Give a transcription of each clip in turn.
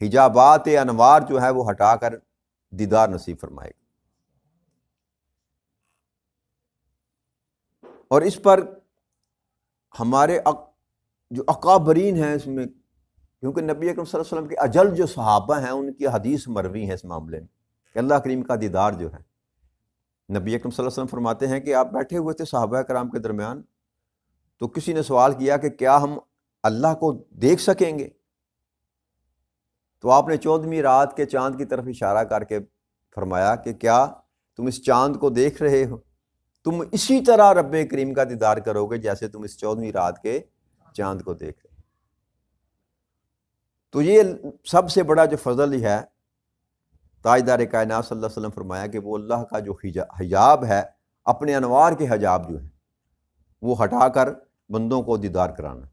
حجابات انوار جو ہے وہ ہٹا کر دیدار نصیب فرمائے گا۔ اور اس پر ہمارے جو اکابرین ہیں اس میں، کیونکہ نبی اکرم صلی اللہ علیہ وسلم کے اجل جو صحابہ ہیں ان کی حدیث مروی ہے اس معاملے میں کہ اللہ کریم کا دیدار جو ہے، نبی اکرم صلی اللہ علیہ وسلم فرماتے ہیں کہ آپ بیٹھے ہوئے تھے صحابہ کرام کے درمیان، تو کسی نے سوال کیا کہ کیا ہم اللہ کو دیکھ سکیں گے؟ تو آپ نے 14ویں رات کے چاند کی طرف اشارہ کر کے فرمایا کہ کیا تم اس چاند کو دیکھ رہے ہو؟ تم اسی طرح رب کریم کا دیدار کرو گے جیسے تم اس 14ویں رات کے چاند کو دیکھ رہے ہو۔ تو یہ سب سے بڑا جو فضل ہی ہے، تاجدار کائنات صلی اللہ علیہ وسلم فرمایا کہ وہ اللہ کا جو حجاب ہے، اپنے انوار کے حجاب جو ہے وہ ہٹا کر بندوں کو دیدار کرانا۔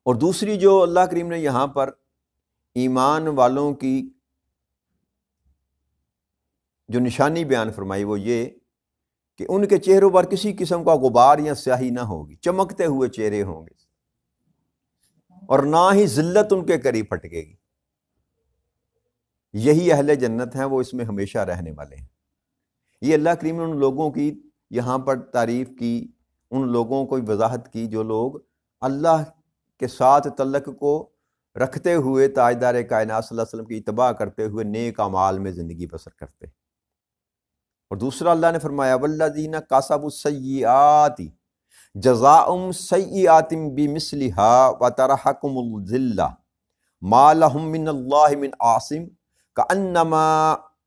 اور دوسری جو اللہ کریم نے یہاں پر ایمان والوں کی جو نشانی بیان فرمائی وہ یہ کہ ان کے چہروں پر کسی قسم کا غبار یا سیاہی نہ ہوگی، چمکتے ہوئے چہرے ہوں گے، اور نہ ہی ذلت ان کے قریب پھٹکے گی۔ یہی اہل جنت ہیں، وہ اس میں ہمیشہ رہنے والے ہیں۔ یہ اللہ کریم نے ان لوگوں کی یہاں پر تعریف کی، ان لوگوں کو وضاحت کی جو لوگ اللہ کے ساتھ تعلق کو رکھتے ہوئے تاجدار کائنات صلی اللہ علیہ وسلم کی اتباع کرتے ہوئے نیک اعمال میں زندگی بسر کرتے۔ اور دوسرا اللہ نے فرمایا والذین کسبوا السیئات جزاؤ سیئات بمثلها وترحقهم الذلہ ما لهم من اللہ من عاصم کأنما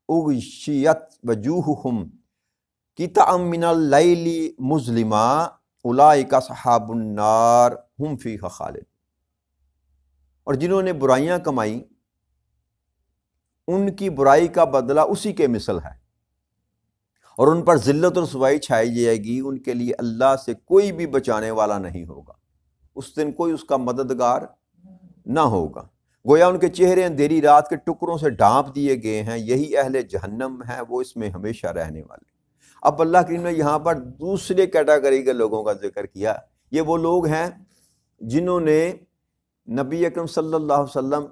اغشیت وجوہہم قطعا من اللیل مظلما اولئک اصحاب النار ہم فیہا خالدون۔ اور جنہوں نے برائیاں کمائی ان کی برائی کا بدلہ اسی کے مثل ہے، اور ان پر ذلت اور رسوائی چھائی جائے گی، ان کے لیے اللہ سے کوئی بھی بچانے والا نہیں ہوگا، اس دن کوئی اس کا مددگار نہ ہوگا۔ گویا ان کے چہرے اندھیری رات کے ٹکڑوں سے ڈھانپ دیے گئے ہیں، یہی اہل جہنم ہے، وہ اس میں ہمیشہ رہنے والے۔ اب اللہ کریم نے یہاں پر دوسرے کیٹیگری کے لوگوں کا ذکر کیا، یہ وہ لوگ ہیں جنہوں نے نبی اکرم صلی اللہ علیہ وسلم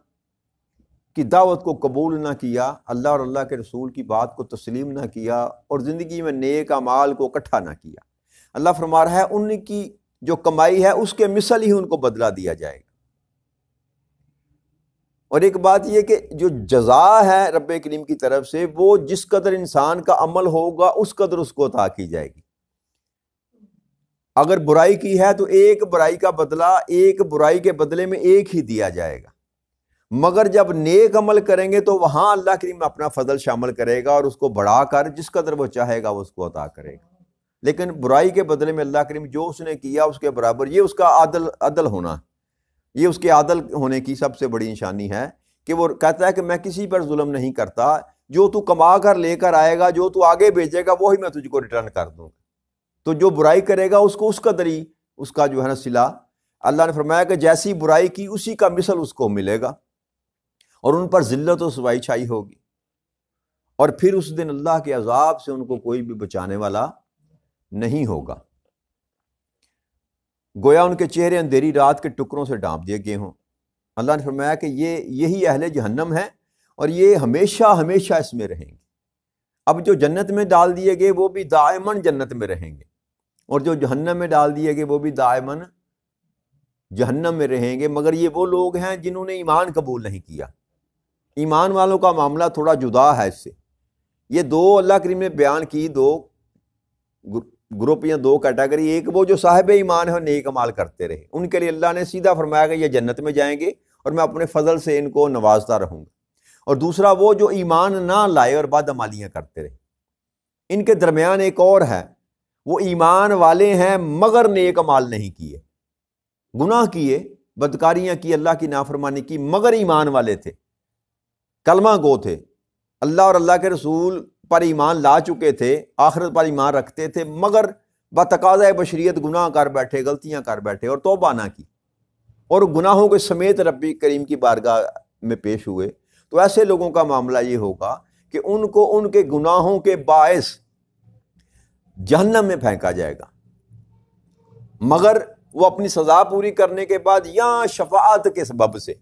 کی دعوت کو قبول نہ کیا، اللہ اور اللہ کے رسول کی بات کو تسلیم نہ کیا، اور زندگی میں نیک اعمال کو اکٹھا نہ کیا۔ اللہ فرما رہا ہے ان کی جو کمائی ہے اس کے مثل ہی ان کو بدلہ دیا جائے گا۔ اور ایک بات یہ کہ جو جزا ہے رب کریم کی طرف سے، وہ جس قدر انسان کا عمل ہوگا اس قدر اس کو عطا کی جائے گی۔ اگر برائی کی ہے تو ایک برائی کا بدلہ ایک برائی کے بدلے میں ایک ہی دیا جائے گا، مگر جب نیک عمل کریں گے تو وہاں اللہ کریم اپنا فضل شامل کرے گا اور اس کو بڑھا کر جس قدر وہ چاہے گا وہ اس کو عطا کرے گا۔ لیکن برائی کے بدلے میں اللہ کریم جو اس نے کیا اس کے برابر، یہ اس کا عدل ہونا، یہ اس کے عادل ہونے کی سب سے بڑی نشانی ہے کہ وہ کہتا ہے کہ میں کسی پر ظلم نہیں کرتا، جو تو کما کر لے کر آئے گا، جو تو آگے بھیجے گا وہی میں تجھ کو ریٹرن کر دوں گا۔ تو جو برائی کرے گا اس کو اس قدر ہی اس کا جو ہے نا صلہ، اللہ نے فرمایا کہ جیسی برائی کی اسی کا مثل اس کو ملے گا، اور ان پر ذلت و رسوائی چھائی ہوگی، اور پھر اس دن اللہ کے عذاب سے ان کو کوئی بھی بچانے والا نہیں ہوگا۔ گویا ان کے چہرے اندھیری رات کے ٹکڑوں سے ڈھانپ دیے گئے ہوں۔ اللہ نے فرمایا کہ یہی اہل جہنم ہے، اور یہ ہمیشہ ہمیشہ اس میں رہیں گے۔ اب جو جنت میں ڈال دیے گئے وہ بھی دائماً جنت میں رہیں گے، اور جو جہنم میں ڈال دیے گئے وہ بھی دائماً جہنم میں رہیں گے، مگر یہ وہ لوگ ہیں جنہوں نے ایمان قبول نہیں کیا۔ ایمان والوں کا معاملہ تھوڑا جدا ہے اس سے۔ یہ دو اللہ کریم نے بیان کی، دو گروپ یا دو کیٹیگری، ایک وہ جو صاحب ایمان ہے اور نیک اعمال کرتے رہے، ان کے لیے اللہ نے سیدھا فرمایا کہ یہ جنت میں جائیں گے اور میں اپنے فضل سے ان کو نوازتا رہوں گا، اور دوسرا وہ جو ایمان نہ لائے اور بدعمالیاں کرتے رہے۔ ان کے درمیان ایک اور ہے، وہ ایمان والے ہیں مگر نیک اعمال نہیں کیے، گناہ کیے، بدکاریاں کی، اللہ کی نافرمانی کی، مگر ایمان والے تھے، کلمہ گو تھے، اللہ اور اللہ کے رسول پر ایمان لا چکے تھے، آخرت پر ایمان رکھتے تھے، مگر بتقاضۂ بشریت گناہ کر بیٹھے، غلطیاں کر بیٹھے اور توبہ نہ کی، اور گناہوں کے سمیت رب کریم کی بارگاہ میں پیش ہوئے۔ تو ایسے لوگوں کا معاملہ یہ ہوگا کہ ان کو ان کے گناہوں کے باعث جہنم میں پھینکا جائے گا، مگر وہ اپنی سزا پوری کرنے کے بعد یا شفاعت کے سبب سے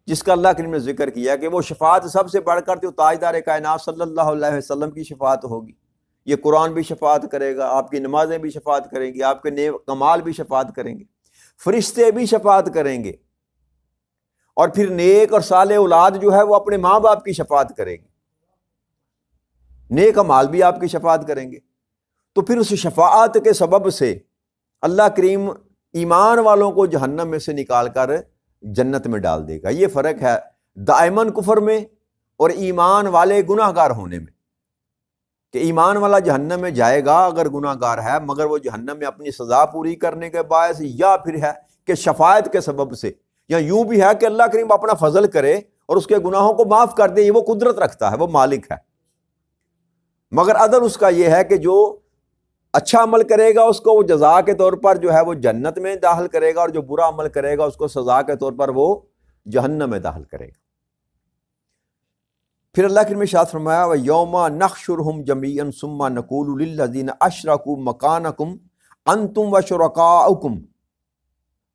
جس کا اللہ کریم نے ذکر کیا کہ وہ شفاعت سب سے بڑھ کر تو تاجدار کائنات صلی اللہ علیہ وسلم کی شفاعت ہوگی. یہ قرآن بھی شفاعت کرے گا، آپ کی نمازیں بھی شفاعت کریں گی، آپ کے نیک کمال بھی شفاعت کریں گے، فرشتے بھی شفاعت کریں گے، اور پھر نیک اور صالح اولاد جو ہے وہ اپنے ماں باپ کی شفاعت کرے گی، نیک مال بھی آپ کی شفاعت کریں گے. تو پھر اس شفاعت کے سبب سے اللہ کریم ایمان والوں کو جہنم میں سے نکال کر جنت میں ڈال دے گا. یہ فرق ہے دائماً کفر میں اور ایمان والے گناہ گار ہونے میں، کہ ایمان والا جہنم میں جائے گا اگر گناہ گار ہے، مگر وہ جہنم میں اپنی سزا پوری کرنے کے باعث، یا پھر ہے کہ شفاعت کے سبب سے، یا یوں بھی ہے کہ اللہ کریم اپنا فضل کرے اور اس کے گناہوں کو معاف کر دے. یہ وہ قدرت رکھتا ہے، وہ مالک ہے. مگر عدل اس کا یہ ہے کہ جو اچھا عمل کرے گا اس کو وہ جزا کے طور پر جو ہے وہ جنت میں داخل کرے گا، اور جو برا عمل کرے گا اس کو سزا کے طور پر وہ جہنم میں داخل کرے گا. پھر اللہ کے ارشاد فرمایا وَيَوْمَ نَحْشُرُهُمْ جَمِيعًا ثُمَّ نَقُولُ لِلَّذِينَ أَشْرَكُوا مَكَانَكُمْ أَنْتُمْ وَشُرَكَاؤُكُمْ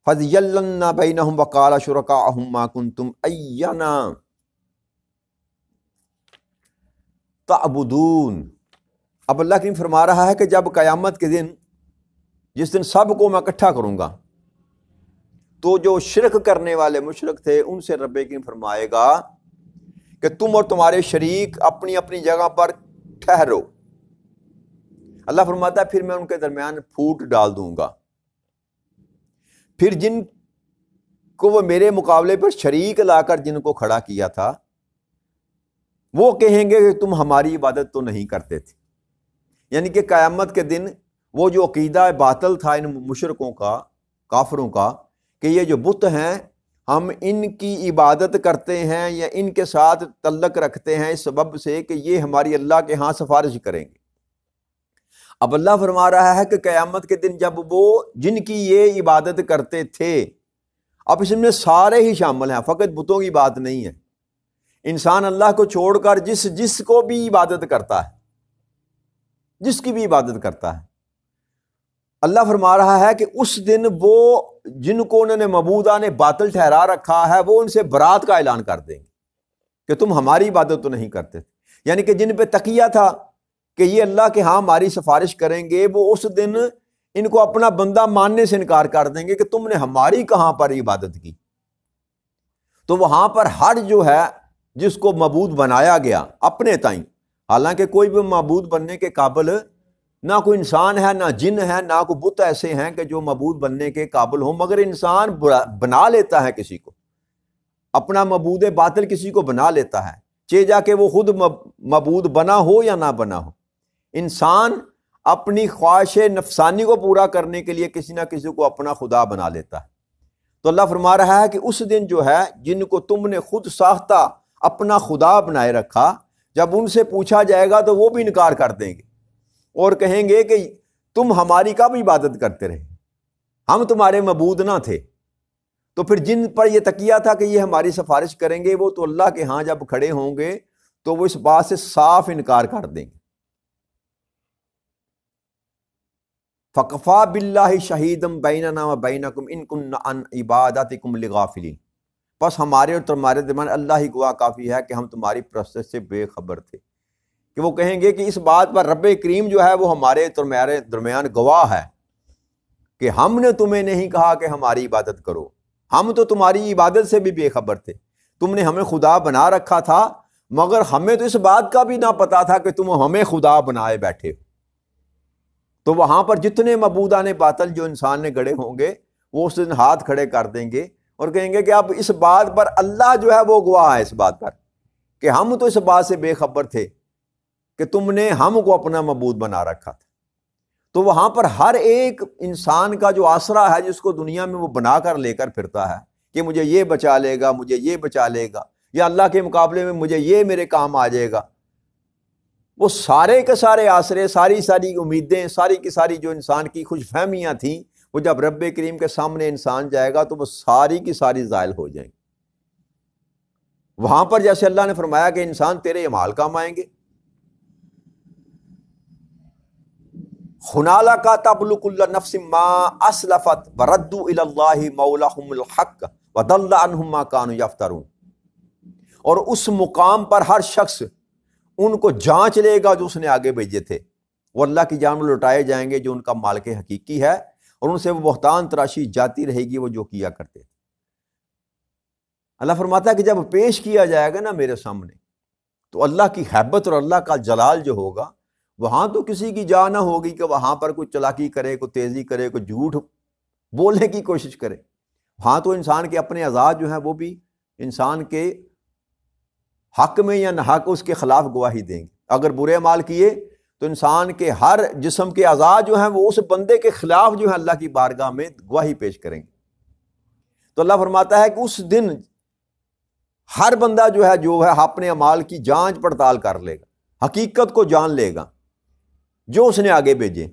فَزَيَّلْنَا بَيْنَهُمْ وَقَالَ شُرَكَاؤُهُمْ مَا كُنْتُمْ إِيَّانَا تَعْبُدُونَ. اب اللہ کریم فرما رہا ہے کہ جب قیامت کے دن، جس دن سب کو میں اکٹھا کروں گا، تو جو شرک کرنے والے مشرک تھے ان سے رب کریم فرمائے گا کہ تم اور تمہارے شریک اپنی اپنی جگہ پر ٹھہرو. اللہ فرماتا ہے پھر میں ان کے درمیان پھوٹ ڈال دوں گا. پھر جن کو وہ میرے مقابلے پر شریک لا کر جن کو کھڑا کیا تھا، وہ کہیں گے کہ تم ہماری عبادت تو نہیں کرتے تھے. یعنی کہ قیامت کے دن وہ جو عقیدہ باطل تھا ان مشرکوں کا، کافروں کا، کہ یہ جو بت ہیں ہم ان کی عبادت کرتے ہیں یا ان کے ساتھ تعلق رکھتے ہیں اس سبب سے کہ یہ ہماری اللہ کے ہاں سفارش کریں گے. اب اللہ فرما رہا ہے کہ قیامت کے دن جب وہ جن کی یہ عبادت کرتے تھے، اب اس میں سارے ہی شامل ہیں، فقط بتوں کی بات نہیں ہے. انسان اللہ کو چھوڑ کر جس کو بھی عبادت کرتا ہے، جس کی بھی عبادت کرتا ہے، اللہ فرما رہا ہے کہ اس دن وہ جن کو انہوں نے معبودان باطل ٹھہرا رکھا ہے وہ ان سے برات کا اعلان کر دیں گے کہ تم ہماری عبادت تو نہیں کرتے تھے. یعنی کہ جن پہ تقیہ تھا کہ یہ اللہ کے ہاں ہماری سفارش کریں گے، وہ اس دن ان کو اپنا بندہ ماننے سے انکار کر دیں گے کہ تم نے ہماری کہاں پر عبادت کی. تو وہاں پر ہر جو ہے جس کو معبود بنایا گیا اپنے تائیں، حالانکہ کوئی بھی معبود بننے کے قابل نہ کوئی انسان ہے، نہ جن ہے، نہ کوئی بت ایسے ہیں کہ جو معبود بننے کے قابل ہوں، مگر انسان بنا لیتا ہے کسی کو، اپنا معبود باطل کسی کو بنا لیتا ہے، چاہے جا کہ وہ خود معبود بنا ہو یا نہ بنا ہو. انسان اپنی خواہش نفسانی کو پورا کرنے کے لیے کسی نہ کسی کو اپنا خدا بنا لیتا ہے. تو اللہ فرما رہا ہے کہ اس دن جو ہے جن کو تم نے خود ساختہ اپنا خدا بنائے رکھا، جب ان سے پوچھا جائے گا تو وہ بھی انکار کر دیں گے اور کہیں گے کہ تم ہماری کب عبادت کرتے رہے، ہم تمہارے معبود نہ تھے. تو پھر جن پر یہ تقیہ تھا کہ یہ ہماری سفارش کریں گے، وہ تو اللہ کے ہاں جب کھڑے ہوں گے تو وہ اس بات سے صاف انکار کر دیں گے. فَكَفَى بِاللَّهِ شَهِيدًا بَيْنَنَا وَبَيْنَكُمْ إِن كُنَّا عَنْ عِبَادَتِكُمْ لِغَافِلِينَ. بس ہمارے اور تمہارے درمیان اللہ ہی گواہ کافی ہے کہ ہم تمہاری پرستش سے بے خبر تھے. کہ وہ کہیں گے کہ اس بات پر رب کریم جو ہے وہ ہمارے تمہارے درمیان گواہ ہے کہ ہم نے تمہیں نہیں کہا کہ ہماری عبادت کرو، ہم تو تمہاری عبادت سے بھی بے خبر تھے. تم نے ہمیں خدا بنا رکھا تھا، مگر ہمیں تو اس بات کا بھی نہ پتا تھا کہ تم ہمیں خدا بنائے بیٹھے ہو. تو وہاں پر جتنے معبودان باطل جو انسان نے گڑے ہوں گے وہ اس دن ہاتھ کھڑے کر دیں گے اور کہیں گے کہ اب اس بات پر اللہ جو ہے وہ گواہ ہے اس بات پر کہ ہم تو اس بات سے بے خبر تھے کہ تم نے ہم کو اپنا معبود بنا رکھا تھا. تو وہاں پر ہر ایک انسان کا جو آسرا ہے جس کو دنیا میں وہ بنا کر لے کر پھرتا ہے کہ مجھے یہ بچا لے گا، مجھے یہ بچا لے گا، یا اللہ کے مقابلے میں مجھے یہ میرے کام آ جائے گا، وہ سارے کے سارے آسرے، ساری امیدیں، ساری کی ساری جو انسان کی خوش فہمیاں تھیں، وہ جب رب کریم کے سامنے انسان جائے گا تو وہ ساری کی ساری زائل ہو جائیں گی. وہاں پر جیسے اللہ نے فرمایا کہ انسان تیرے اعمال کام آئیں گے. ہنالک تبلو کل نفس ما اسلفت وردوا الی اللہ مولاہم الحق وضل عنہم ما کانوا یفترون. اور اس مقام پر ہر شخص ان کو جانچ لے گا جو اس نے آگے بھیجے تھے، وہ اللہ کی جانب لوٹائے جائیں گے جو ان کا مالک حقیقی ہے، اور ان سے وہ بہتان تراشی جاتی رہے گی وہ جو کیا کرتے تھے۔ اللہ فرماتا ہے کہ جب پیش کیا جائے گا نا میرے سامنے، تو اللہ کی حیبت اور اللہ کا جلال جو ہوگا، وہاں تو کسی کی جا نہ ہوگی کہ وہاں پر کوئی چلاکی کرے، کوئی تیزی کرے، کوئی جھوٹ بولنے کی کوشش کرے۔ وہاں تو انسان کے اپنے اعضاء جو ہیں وہ بھی انسان کے حق میں یا ناحق اس کے خلاف گواہی دیں گے۔ اگر برے اعمال کیے تو انسان کے ہر جسم کے اعضاء جو ہیں وہ اس بندے کے خلاف جو ہے اللہ کی بارگاہ میں گواہی پیش کریں گے۔ تو اللہ فرماتا ہے کہ اس دن ہر بندہ جو ہے اپنے اعمال کی جانچ پڑتال کر لے گا، حقیقت کو جان لے گا جو اس نے آگے بھیجے۔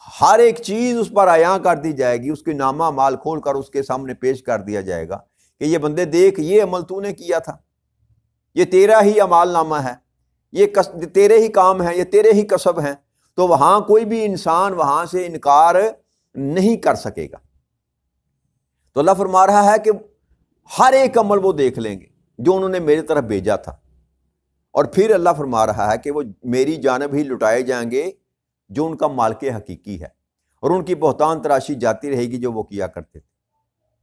ہر ایک چیز اس پر عیاں کر دی جائے گی، اس کے نامہ اعمال کھول کر اس کے سامنے پیش کر دیا جائے گا کہ یہ بندے دیکھ، یہ عمل تو نے کیا تھا، یہ تیرا ہی اعمال نامہ ہے، یہ تیرے ہی کام ہیں، یہ تیرے ہی کسب ہیں۔ تو وہاں کوئی بھی انسان وہاں سے انکار نہیں کر سکے گا۔ تو اللہ فرما رہا ہے کہ ہر ایک عمل وہ دیکھ لیں گے جو انہوں نے میری طرف بھیجا تھا، اور پھر اللہ فرما رہا ہے کہ وہ میری جانب ہی لٹائے جائیں گے جو ان کا مالک حقیقی ہے، اور ان کی بہتان تراشی جاتی رہے گی جو وہ کیا کرتے تھے۔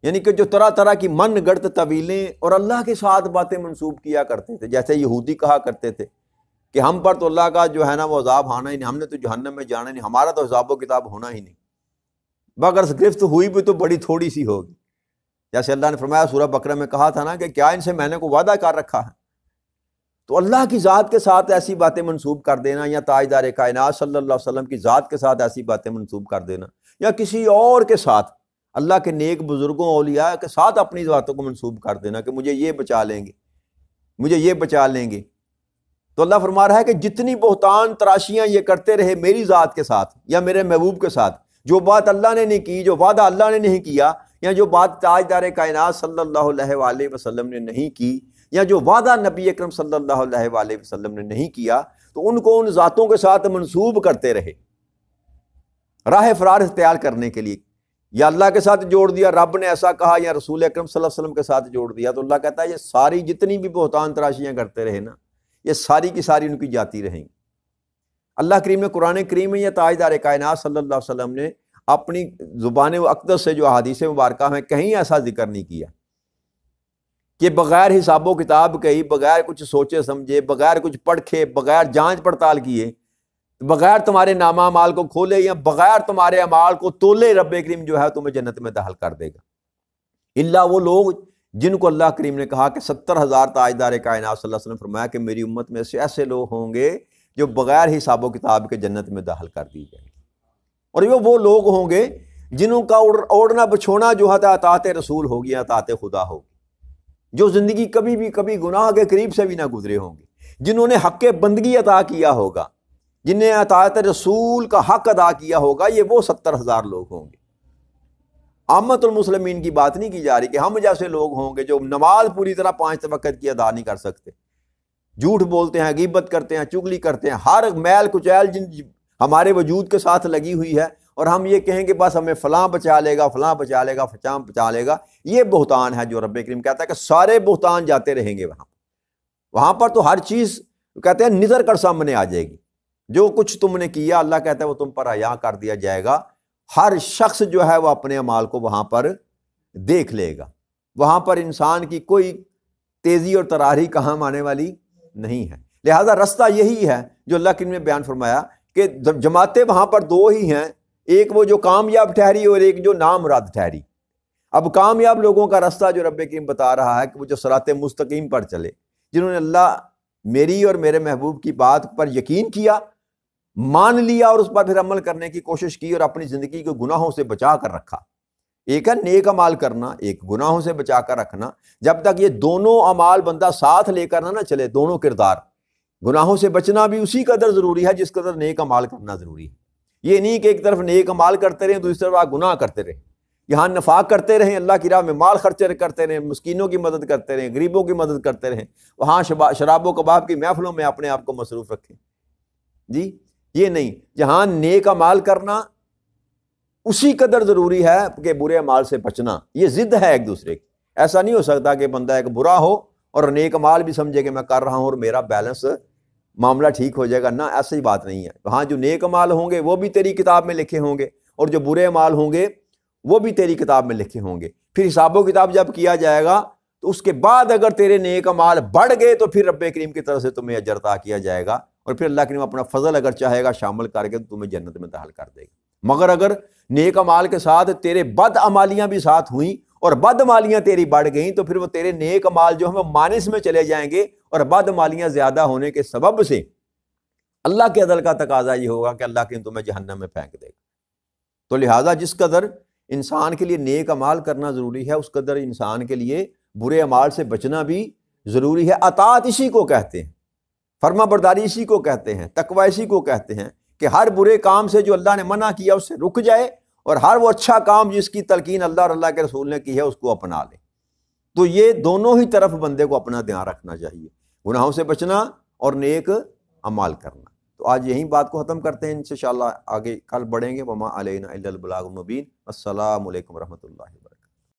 یعنی کہ جو طرح طرح کی من گڑت طویلیں اور اللہ کے ساتھ باتیں منسوب کیا کرتے تھے، جیسے یہودی کہا کرتے تھے کہ ہم پر تو اللہ کا جو ہے نا وہ عذاب آنا ہی نہیں، ہم نے تو جہنم میں جانا نہیں، ہمارا تو حساب و کتاب ہونا ہی نہیں، مگر گرفت ہوئی بھی تو بڑی تھوڑی سی ہوگی۔ جیسے اللہ نے فرمایا سورہ بقرہ میں کہا تھا نا کہ کیا ان سے میں نے کو وعدہ کر رکھا ہے۔ تو اللہ کی ذات کے ساتھ ایسی باتیں منسوب کر دینا، یا تاجدار کائنات صلی اللہ علیہ وسلم کی ذات کے ساتھ ایسی باتیں منسوب کر دینا، یا کسی اور کے ساتھ، اللہ کے نیک بزرگوں اولیاء کے ساتھ اپنی ذاتوں کو منسوب کر دینا کہ مجھے یہ بچا لیں گے، مجھے یہ بچا لیں گے۔ تو اللہ فرما رہا ہے کہ جتنی بہتان تراشیاں یہ کرتے رہے میری ذات کے ساتھ یا میرے محبوب کے ساتھ، جو بات اللہ نے نہیں کی، جو وعدہ اللہ نے نہیں کیا، یا جو بات تاجدار کائنات صلی اللہ علیہ وآلہ وسلم نے نہیں کی، یا جو وعدہ نبی اکرم صلی اللہ علیہ وآلہ وسلم نے نہیں کیا، تو ان کو ان ذاتوں کے ساتھ منسوب کرتے رہے راہ فرار اختیار کرنے کے لیے۔ یا اللہ کے ساتھ جوڑ دیا، رب نے ایسا کہا، یا رسول اکرم صلی اللہ علیہ وسلم کے ساتھ جوڑ دیا۔ تو اللہ کہتا ہے یہ ساری جتنی بھی بہتان تراشیاں کرتے رہے نا، یہ ساری کی ساری ان کی جاتی رہیں گی۔ اللہ کریم نے قرآن کریم میں یہ تاجدار کائنات صلی اللہ علیہ وسلم نے اپنی زبان اقدس سے جو احادیث مبارکہ میں کہیں ایسا ذکر نہیں کیا کہ بغیر حساب و کتاب کے ہی، بغیر کچھ سوچے سمجھے، بغیر کچھ پڑھے، بغیر جانچ پڑتال کیے، بغیر تمہارے نامہ اعمال کو کھولے یا بغیر تمہارے اعمال کو تولے، رب کریم جو ہے تمہیں جنت میں داخل کر دے گا۔ الا وہ لوگ جن کو اللہ کریم نے کہا کہ 70,000 تاجدار کائنات صلی اللہ علیہ وسلم فرمایا کہ میری امت میں سے ایسے لوگ ہوں گے جو بغیر حساب و کتاب کے جنت میں داخل کر دی جائیں گے، اور وہ لوگ ہوں گے جنہوں کا اوڑنا بچھونا جو ہے اطاعت رسول ہوگی، اطاعت خدا ہوگی، جو زندگی کبھی گناہ کے قریب سے بھی نہ گزرے ہوں گے، جنہوں نے حق بندگی عطا کیا ہوگا، جنہیں اطاعت رسول کا حق ادا کیا ہوگا، یہ وہ 70,000 لوگ ہوں گے۔ عامت المسلمین کی بات نہیں کی جا رہی کہ ہم جیسے لوگ ہوں گے جو نماز پوری طرح 5 وقت کی ادا نہیں کر سکتے، جھوٹ بولتے ہیں، غیبت کرتے ہیں، چغلی کرتے ہیں، ہر میل کچیل جن ہمارے وجود کے ساتھ لگی ہوئی ہے، اور ہم یہ کہیں کہ بس ہمیں فلاں بچا لے گا، فلاں بچا لے گا، فلاں بچا لے گا، یہ بہتان ہے جو رب کریم کہتا ہے کہ سارے بہتان جاتے رہیں گے وہاں پر تو ہر چیز کہتے ہیں نظر کر سامنے آ جائے گی، جو کچھ تم نے کیا اللہ کہتا ہے وہ تم پر عیاں کر دیا جائے گا۔ ہر شخص جو ہے وہ اپنے اعمال کو وہاں پر دیکھ لے گا، وہاں پر انسان کی کوئی تیزی اور تراری کام آنے والی نہیں ہے۔ لہذا رستہ یہی ہے جو اللہ کریم نے بیان فرمایا کہ جماعتیں وہاں پر دو ہی ہیں، ایک وہ جو کامیاب ٹھہری اور ایک جو نامراد ٹھہری۔ اب کامیاب لوگوں کا راستہ جو رب کریم بتا رہا ہے کہ وہ جو صراط مستقیم پر چلے، جنہوں نے اللہ میری اور میرے محبوب کی بات پر یقین کیا، مان لیا اور اس پر پھر عمل کرنے کی کوشش کی اور اپنی زندگی کو گناہوں سے بچا کر رکھا۔ ایک ہے نیک اعمال کرنا، ایک گناہوں سے بچا کر رکھنا۔ جب تک یہ دونوں اعمال بندہ ساتھ لے کر نہ چلے، دونوں کردار، گناہوں سے بچنا بھی اسی قدر ضروری ہے جس قدر نیک اعمال کرنا ضروری ہے۔ یہ نہیں کہ ایک طرف نیک اعمال کرتے رہیں دوسری طرف آپ گناہ کرتے رہیں، یہاں نفاق کرتے رہیں، اللہ کی راہ میں مال خرچے کرتے رہیں، مسکینوں کی مدد کرتے رہیں، غریبوں کی مدد کرتے رہیں، وہاں شراب و کباب کی محفلوں میں اپنے آپ کو مصروف رکھیں۔ جی یہ نہیں، جہاں نیک اعمال کرنا اسی قدر ضروری ہے کہ برے اعمال سے بچنا، یہ ضد ہے ایک دوسرے کی۔ ایسا نہیں ہو سکتا کہ بندہ ایک برا ہو اور نیک مال بھی سمجھے کہ میں کر رہا ہوں اور میرا بیلنس معاملہ ٹھیک ہو جائے گا، نہ ایسی بات نہیں ہے۔ ہاں جو نیک مال ہوں گے وہ بھی تیری کتاب میں لکھے ہوں گے، اور جو برے مال ہوں گے وہ بھی تیری کتاب میں لکھے ہوں گے۔ پھر حساب و کتاب جب کیا جائے گا تو اس کے بعد اگر تیرے نیک مال بڑھ گئے تو پھر رب کریم کی طرف سے تمہیں اجر عطا کیا جائے گا، اور پھر اللہ کریم اپنا فضل اگر چاہے گا شامل کر کے تو تمہیں جنت میں داخل کر دے گا۔ مگر اگر نیک مال کے ساتھ تیرے بد عمالیاں بھی ساتھ ہوئیں اور بد مالیاں تیری بڑھ گئیں تو پھر وہ تیرے نیک مال جو ہیں وہ مانس میں چلے جائیں گے، اور بد مالیاں زیادہ ہونے کے سبب سے اللہ کے عدل کا تقاضا یہ ہوگا کہ اللہ کے تمہیں جہنم میں پھینک دے گا۔ تو لہٰذا جس قدر انسان کے لیے نیک اعمال کرنا ضروری ہے اس قدر انسان کے لیے برے اعمال سے بچنا بھی ضروری ہے۔ اطاعت اسی کو کہتے ہیں، فرما برداری اسی کو کہتے ہیں، تقوی اسی کو کہتے ہیں کہ ہر برے کام سے جو اللہ نے منع کیا اس سے رک جائے، اور ہر وہ اچھا کام جس کی تلقین اللہ اور اللہ کے رسول نے کی ہے اس کو اپنا لے۔ تو یہ دونوں ہی طرف بندے کو اپنا دھیان رکھنا چاہیے، گناہوں سے بچنا اور نیک اعمال کرنا۔ تو آج یہی بات کو ختم کرتے ہیں، انشاءاللہ آگے کل بڑھیں گے۔ وما علینا الا البلاغ المبین۔ السلام علیکم ورحمۃ اللہ۔